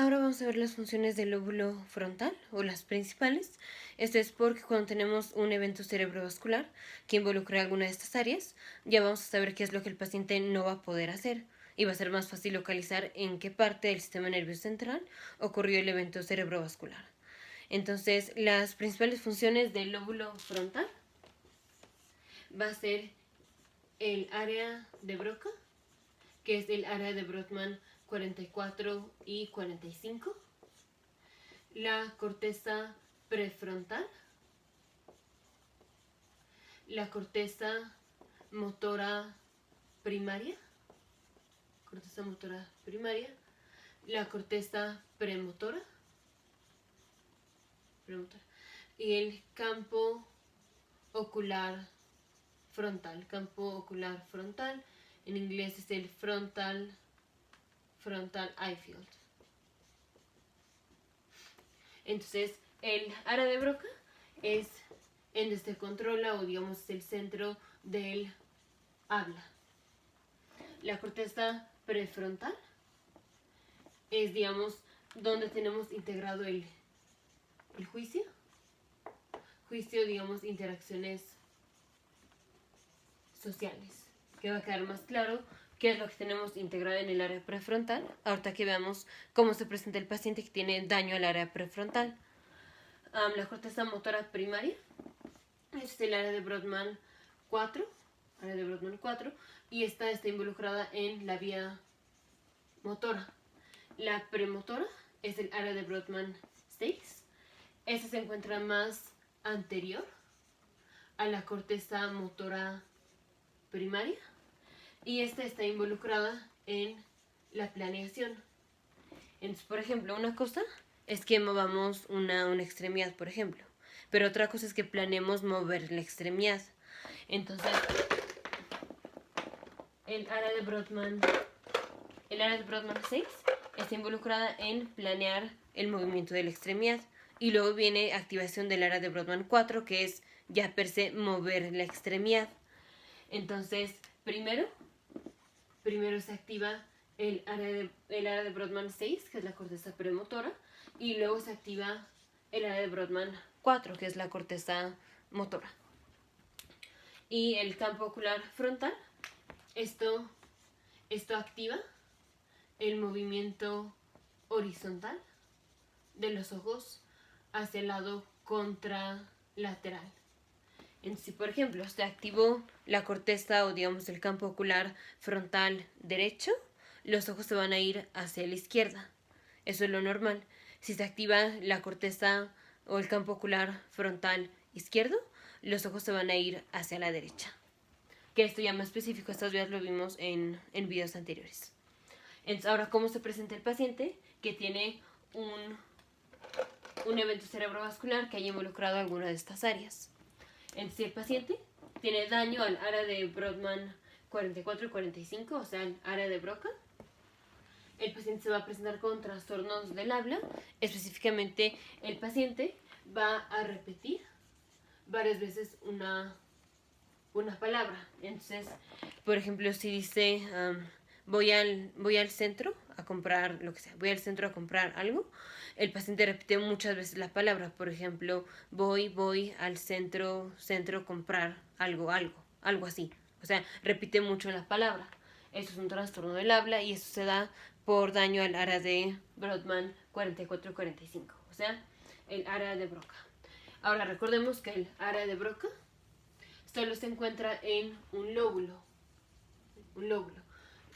Ahora vamos a ver las funciones del lóbulo frontal o las principales. Esto es porque cuando tenemos un evento cerebrovascular que involucre alguna de estas áreas, ya vamos a saber qué es lo que el paciente no va a poder hacer y va a ser más fácil localizar en qué parte del sistema nervioso central ocurrió el evento cerebrovascular. Entonces, las principales funciones del lóbulo frontal va a ser el área de Broca, que es el área de Brodmann 44 y 45, la corteza prefrontal, la corteza motora primaria, la corteza premotora, y el campo ocular frontal, en inglés es el frontal eye field. Entonces, el área de Broca es en donde se controla, o digamos el centro del habla. La corteza prefrontal es, digamos, donde tenemos integrado el juicio, digamos, interacciones sociales, que va a quedar más claro qué es lo que tenemos integrado en el área prefrontal, ahorita que veamos cómo se presenta el paciente que tiene daño al área prefrontal. La corteza motora primaria es el área de Brodmann 4, y esta está involucrada en la vía motora. La premotora es el área de Brodmann 6. Esta se encuentra más anterior a la corteza motora primaria y esta está involucrada en la planeación. Entonces, por ejemplo, una cosa es que movamos una extremidad, por ejemplo, pero otra cosa es que planeemos mover la extremidad. Entonces, el área de Brodmann 6 está involucrada en planear el movimiento de la extremidad, y luego viene activación del área de Brodmann 4, que es ya per se mover la extremidad. Entonces, primero se activa el área de Brodmann 6, que es la corteza premotora, y luego se activa el área de Brodmann 4, que es la corteza motora. Y el campo ocular frontal, esto activa el movimiento horizontal de los ojos hacia el lado contralateral. Entonces, si por ejemplo se activó la corteza, o digamos el campo ocular frontal derecho, los ojos se van a ir hacia la izquierda. Eso es lo normal. Si se activa la corteza o el campo ocular frontal izquierdo, los ojos se van a ir hacia la derecha. Que esto ya más específico, estas vías lo vimos en videos anteriores. Entonces, ahora, ¿cómo se presenta el paciente que tiene un evento cerebrovascular que haya involucrado alguna de estas áreas? Entonces, si el paciente tiene daño al área de Brodmann 44 y 45, o sea, el área de Broca, el paciente se va a presentar con trastornos del habla. Específicamente, el paciente va a repetir varias veces una palabra. Entonces, por ejemplo, si dice voy al centro a comprar lo que sea, voy al centro a comprar algo, el paciente repite muchas veces la palabra. Por ejemplo, voy al centro a comprar algo así. O sea, repite mucho la palabra. Eso es un trastorno del habla, y eso se da por daño al área de Brodmann 44 y 45, o sea, el área de Broca. Ahora, recordemos que el área de Broca solo se encuentra en un lóbulo,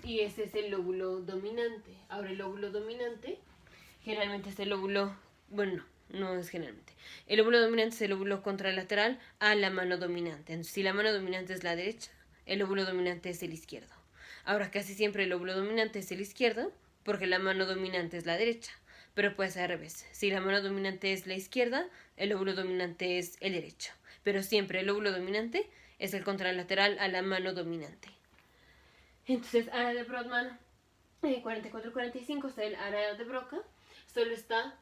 y ese es el lóbulo dominante. Ahora, el lóbulo dominante generalmente es el lóbulo, bueno, no es generalmente, el lóbulo dominante es el lóbulo contralateral a la mano dominante. Entonces, si la mano dominante es la derecha, el lóbulo dominante es el izquierdo. Ahora, casi siempre el lóbulo dominante es el izquierdo porque la mano dominante es la derecha, pero puede ser al revés. Si la mano dominante es la izquierda, el lóbulo dominante es el derecho, pero siempre el lóbulo dominante es el contralateral a la mano dominante. Entonces, área de Brodmann 44-45 está el área de Broca, solo está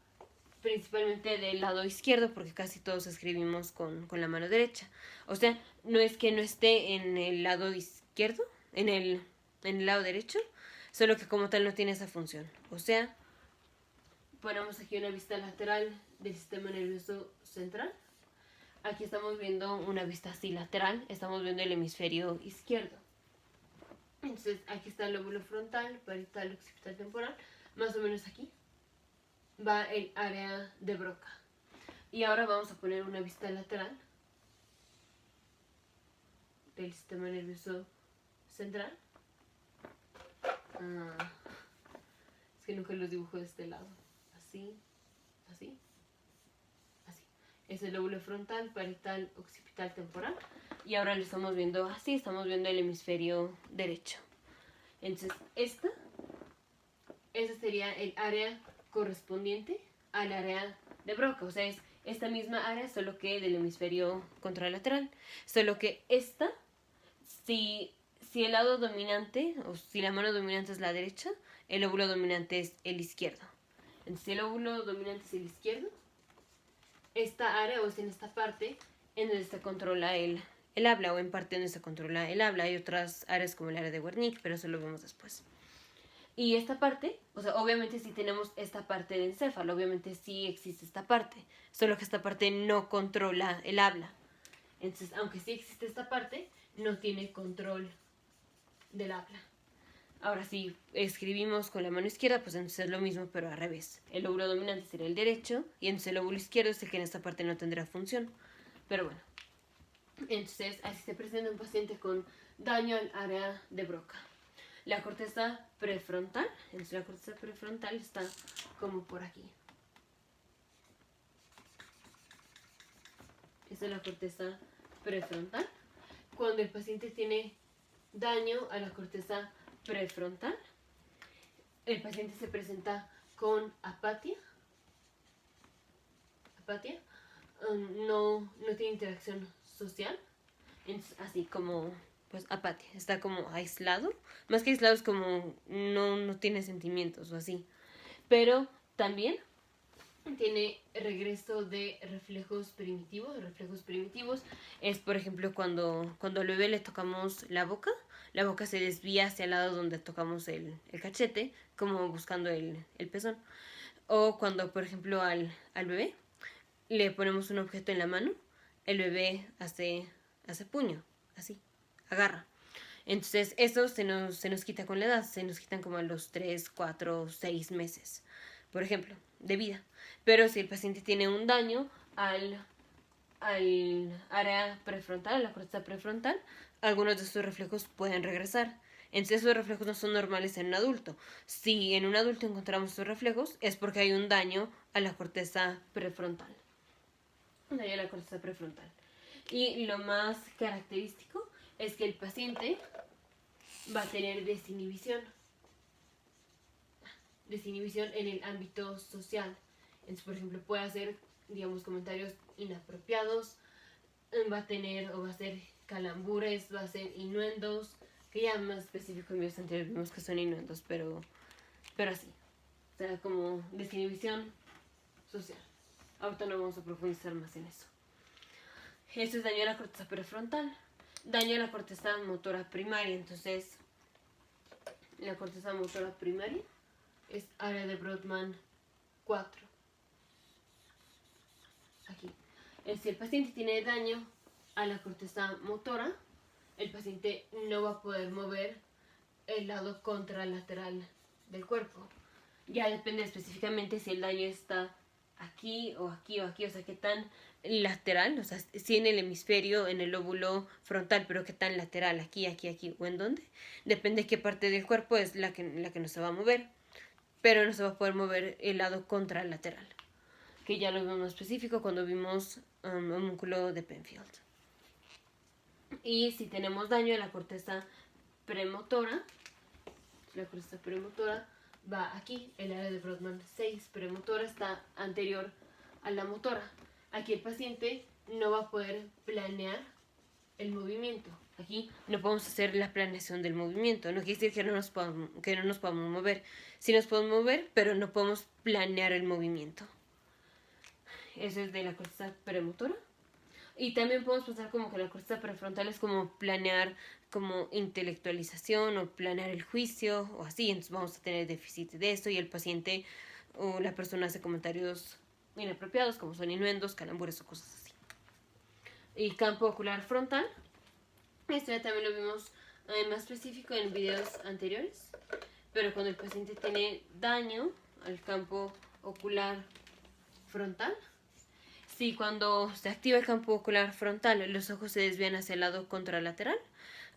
principalmente del lado izquierdo porque casi todos escribimos con la mano derecha. O sea, no es que no esté en el lado izquierdo, en el lado derecho, solo que como tal no tiene esa función. O sea, ponemos aquí una vista lateral del sistema nervioso central. Aquí estamos viendo una vista así lateral, estamos viendo el hemisferio izquierdo. Entonces aquí está el lóbulo frontal, parietal, occipital, temporal, más o menos aquí va el área de Broca. Y ahora vamos a poner una vista lateral del sistema nervioso central. Es que nunca los dibujo de este lado. Así, así, así. Es el lóbulo frontal, parietal, occipital, temporal. Y ahora lo estamos viendo así, estamos viendo el hemisferio derecho. Entonces, esta sería el área correspondiente al área de Broca. O sea, es esta misma área, solo que del hemisferio contralateral. Solo que esta, si el lado dominante, o si la mano dominante es la derecha, el lóbulo dominante es el izquierdo. Entonces, si el lóbulo dominante es el izquierdo, esta área, o es en esta parte, en donde se controla el habla, o en parte donde se controla el habla. Hay otras áreas como el área de Wernicke, pero eso lo vemos después. Y esta parte, o sea, obviamente sí tenemos esta parte de encéfalo, obviamente sí existe esta parte, solo que esta parte no controla el habla. Entonces, aunque sí existe esta parte, no tiene control del habla. Ahora, si escribimos con la mano izquierda, pues entonces es lo mismo, pero al revés. El lóbulo dominante sería el derecho, y entonces el lóbulo izquierdo es el que en esta parte no tendrá función. Pero bueno, entonces así se presenta un paciente con daño al área de Broca. La corteza prefrontal, entonces la corteza prefrontal está como por aquí. Esta es la corteza prefrontal. Cuando el paciente tiene daño a la corteza prefrontal, el paciente se presenta con apatía. No tiene interacción social. Entonces, así como, pues, apatía. Está como aislado. Más que aislado es como no tiene sentimientos o así. Pero también tiene regreso de reflejos primitivos. Reflejos primitivos es, por ejemplo, cuando al bebé le tocamos la boca se desvía hacia el lado donde tocamos el cachete, como buscando el pezón. O cuando, por ejemplo, al bebé le ponemos un objeto en la mano, el bebé hace puño, así, agarra. Entonces, eso se nos quita con la edad, se nos quitan como a los 3, 4, 6 meses, por ejemplo, de vida. Pero si el paciente tiene un daño al área prefrontal, a la corteza prefrontal, algunos de estos reflejos pueden regresar. Entonces, esos reflejos no son normales en un adulto. Si en un adulto encontramos estos reflejos, es porque hay un daño a la corteza prefrontal. Daño a la corteza prefrontal. Y lo más característico es que el paciente va a tener desinhibición. Desinhibición en el ámbito social. Entonces, por ejemplo, puede hacer, digamos, comentarios inapropiados, va a tener o va a hacer calambures, va a hacer innuendos, que ya más específico en videos anteriores vimos que son innuendos, pero así. O sea, como desinhibición social. Ahorita no vamos a profundizar más en eso. Esto es daño a la corteza prefrontal. Daño a la corteza motora primaria. Entonces, la corteza motora primaria es área de Brodmann 4. Aquí. Si el paciente tiene daño a la corteza motora, el paciente no va a poder mover el lado contralateral del cuerpo. Ya depende específicamente si el daño está aquí o aquí o aquí, o sea, qué tan lateral, o sea, si en el hemisferio, en el lóbulo frontal, pero qué tan lateral, aquí, aquí, aquí, o en dónde. Depende qué parte del cuerpo es la que no se va a mover, pero no se va a poder mover el lado contralateral, que ya lo vimos más específico cuando vimos homúnculo de Penfield. Y si tenemos daño en la corteza premotora, la corteza premotora va aquí, el área de Brodmann 6, premotora está anterior a la motora. Aquí el paciente no va a poder planear el movimiento. Aquí no podemos hacer la planeación del movimiento. No quiere decir que no nos podamos mover. Sí nos podemos mover, pero no podemos planear el movimiento. Eso es de la corteza premotora. Y también podemos pensar como que la corteza prefrontal es como planear como intelectualización o planear el juicio o así. Entonces vamos a tener déficit de eso y el paciente o la persona hace comentarios inapropiados, como son innuendos, calambures o cosas así. Y campo ocular frontal. Este también lo vimos más específico en videos anteriores. Pero cuando el paciente tiene daño al campo ocular frontal, si cuando se activa el campo ocular frontal los ojos se desvían hacia el lado contralateral,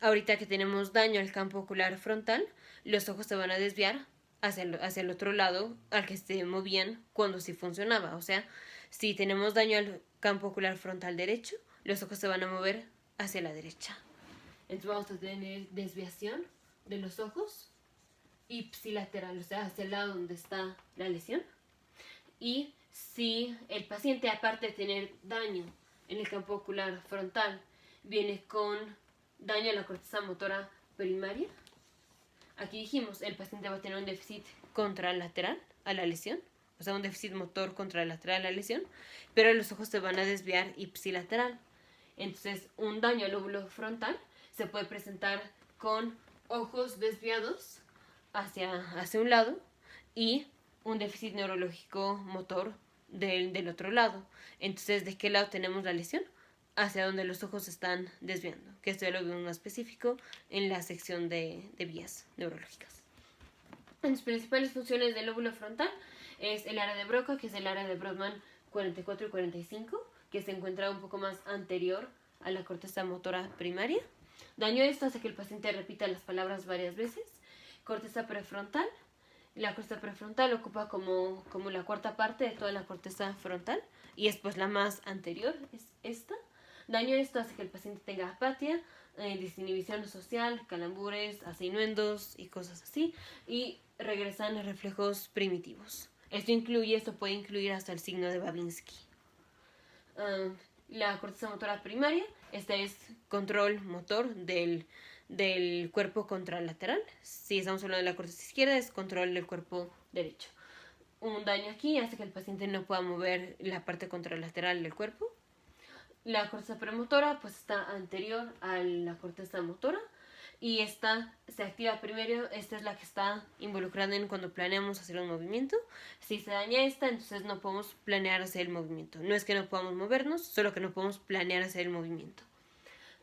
ahorita que tenemos daño al campo ocular frontal, los ojos se van a desviar hacia el otro lado al que se movían cuando sí funcionaba. O sea, si tenemos daño al campo ocular frontal derecho, los ojos se van a mover hacia la derecha. Entonces vamos a tener desviación de los ojos ipsilateral, o sea, hacia el lado donde está la lesión. Y si el paciente, aparte de tener daño en el campo ocular frontal, viene con daño a la corteza motora primaria, aquí dijimos, el paciente va a tener un déficit contralateral a la lesión, o sea, un déficit motor contralateral a la lesión, pero los ojos se van a desviar ipsilateral. Entonces, un daño al lóbulo frontal se puede presentar con ojos desviados hacia un lado y un déficit neurológico motor del otro lado. Entonces, ¿de qué lado tenemos la lesión? Hacia donde los ojos están desviando, que esto ya lo vimos más específico en la sección de vías neurológicas. Las principales funciones del lóbulo frontal es el área de Broca, que es el área de Brodmann 44 y 45, que se encuentra un poco más anterior a la corteza motora primaria. Daño esto hace que el paciente repita las palabras varias veces. Corteza prefrontal. La corteza prefrontal ocupa como la cuarta parte de toda la corteza frontal y es pues la más anterior, es esta. Daño esto hace que el paciente tenga apatía, desinhibición social, calambures, hace innuendos y cosas así, y regresan reflejos primitivos. Esto puede incluir hasta el signo de Babinski. La corteza motora primaria, esta es control motor del cuerpo contralateral. Si estamos hablando de la corteza izquierda, es control del cuerpo derecho. Un daño aquí hace que el paciente no pueda mover la parte contralateral del cuerpo. La corteza premotora pues está anterior a la corteza motora y esta se activa primero. Esta es la que está involucrada en cuando planeamos hacer un movimiento. Si se daña esta, entonces no podemos planear hacer el movimiento. No es que no podamos movernos, solo que no podemos planear hacer el movimiento.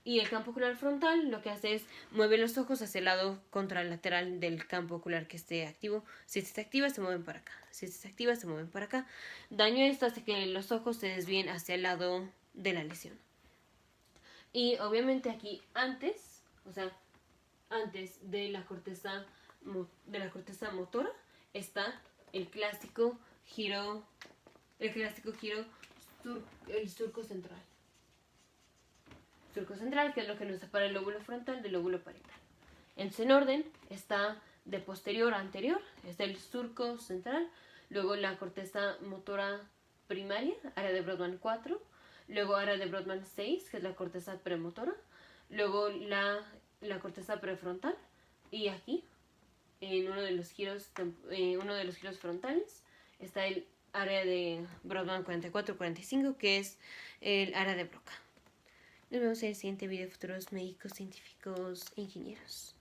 Y el campo ocular frontal lo que hace es mueve los ojos hacia el lado contralateral del campo ocular que esté activo. Si este se activa, se mueven para acá. Si este se activa, se mueven para acá. Daño esto hace que los ojos se desvíen hacia el lado de la lesión. Y obviamente aquí antes de la corteza motora está el clásico giro el surco central. Surco central, que es lo que nos separa el lóbulo frontal del lóbulo parietal. Entonces, en orden está de posterior a anterior, es el surco central, luego la corteza motora primaria, área de Brodmann 4, luego área de Brodmann 6, que es la corteza premotora, luego la corteza prefrontal, y aquí, en uno de los giros frontales, está el área de Brodmann 44-45, que es el área de Broca. Nos vemos en el siguiente video, futuros médicos, científicos, ingenieros.